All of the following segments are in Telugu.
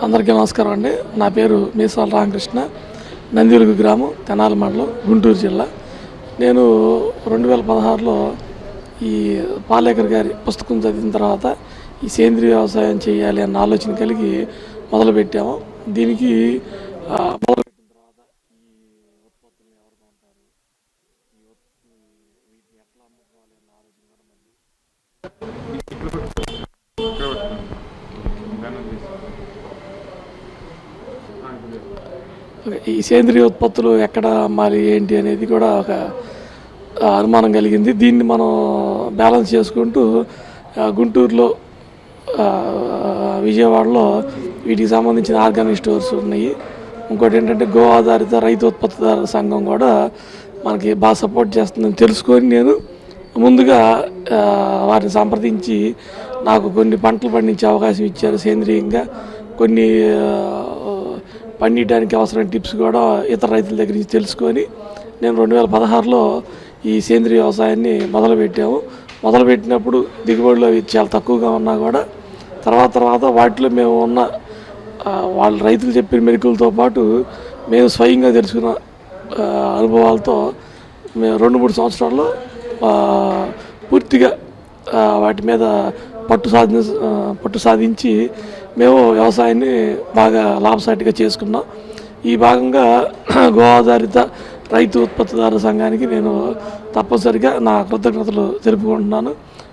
అందరికీ నమస్కారం అండి. నా పేరు మీసాల రామకృష్ణ, నందివెలుగు గ్రామం, తెనాలి మండలం, గుంటూరు జిల్లా. నేను 2016లో ఈ పాలేకర్ గారి పుస్తకం చదివిన తర్వాత ఈ సేంద్రీయ వ్యవసాయం చేయాలి అన్న ఆలోచన కలిగి మొదలుపెట్టాము. దీనికి మొదలుపెట్టిన తర్వాత ఈ ఉత్పత్తులు ఎవరు కొంటారు, వీటిని ఎట్లా అమ్ముకోవాలి అన్న ఆలోచన కూడా మళ్ళీ ఈ సేంద్రియ ఉత్పత్తులు ఎక్కడ అమ్మాలి ఏంటి అనేది కూడా ఒక అనుమానం కలిగింది. దీన్ని మనం బ్యాలెన్స్ చేసుకుంటూ గుంటూరులో, విజయవాడలో వీటికి సంబంధించిన ఆర్గానిక్ స్టోర్స్ ఉన్నాయి. ఇంకోటి ఏంటంటే గో ఆధారిత రైతు ఉత్పత్తిదారుల సంఘం కూడా మనకి బాగా సపోర్ట్ చేస్తుందని తెలుసుకొని నేను ముందుగా వారిని సంప్రదించి నాకు కొన్ని పంటలు పండించే అవకాశం ఇచ్చారు. సేంద్రీయంగా కొన్ని పండించడానికి అవసరమైన టిప్స్ కూడా ఇతర రైతుల దగ్గర నుంచి తెలుసుకొని నేను 2016లో ఈ సేంద్రీయ వ్యవసాయాన్ని మొదలుపెట్టినప్పుడు దిగుబడులు అవి చాలా తక్కువగా ఉన్నా కూడా తర్వాత వాటిలో మేము ఉన్న వాళ్ళ రైతులు చెప్పిన మెలకువలతో పాటు మేము స్వయంగా తెలుసుకున్న అనుభవాలతో మేము 2-3 సంవత్సరాల్లో పూర్తిగా వాటి మీద పట్టు సాధించి మేము వ్యవసాయాన్ని బాగా లాభసాటిగా చేసుకున్నాం. ఈ భాగంగా గో ఆధారిత రైతు ఉత్పత్తిదారుల సంఘానికి నేను తప్పనిసరిగా నా కృతజ్ఞతలు తెలుపుకుంటున్నాను.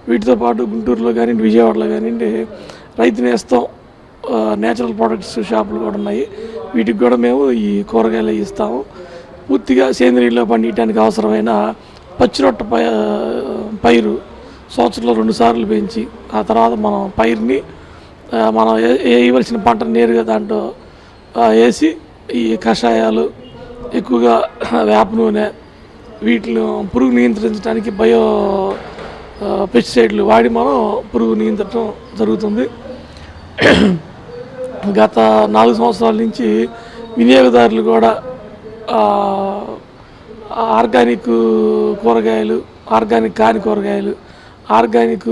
వీటితో పాటు గుంటూరులో కానివ్వండి, విజయవాడలో కానివ్వండి రైతు నేస్తం నేచురల్ ప్రొడక్ట్స్ షాపులు కూడా ఉన్నాయి. వీటికి కూడా మేము ఈ కూరగాయలు ఇస్తాము. పూర్తిగా సేంద్రీయంలో పండించడానికి అవసరమైన పచ్చిరొట్ట పైరు సంవత్సరంలో 2 సార్లు పెంచి ఆ తర్వాత మనం పైరుని మనం వేయవలసిన పంటను నేరుగా దాంట్లో వేసి ఈ కషాయాలు, ఎక్కువగా వేప నూనె, వీటిని పురుగు నియంత్రించడానికి బయో పెస్టిసైడ్లు వాడి మనం పురుగు నియంత్రించడం జరుగుతుంది. గత 4 సంవత్సరాల నుంచి వినియోగదారులు కూడా ఆర్గానిక్ కూరగాయలు, ఆర్గానిక్ కాని కూరగాయలు, ఆర్గానిక్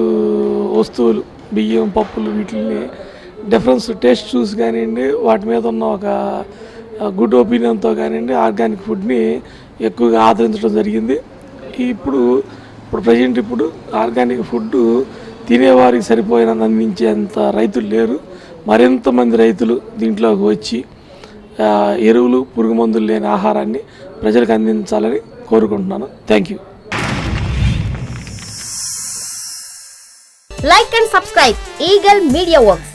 వస్తువులు, బియ్యం, పప్పులు, వీటిని డిఫరెన్స్ టేస్ట్ చూసి కానివ్వండి, వాటి మీద ఉన్న ఒక గుడ్ ఒపీనియన్తో కానివ్వండి ఆర్గానిక్ ఫుడ్ని ఎక్కువగా ఆదరించడం జరిగింది. ఇప్పుడు ప్రజెంట్ ఆర్గానిక్ ఫుడ్ తినేవారికి సరిపోయినంత అందించేంత రైతులు లేరు. మరింత మంది రైతులు దీంట్లోకి వచ్చి ఎరువులు, పురుగు మందులు లేని ఆహారాన్ని ప్రజలకు అందించాలని కోరుకుంటున్నాను. Thank you. Like and subscribe Eagle Media Works.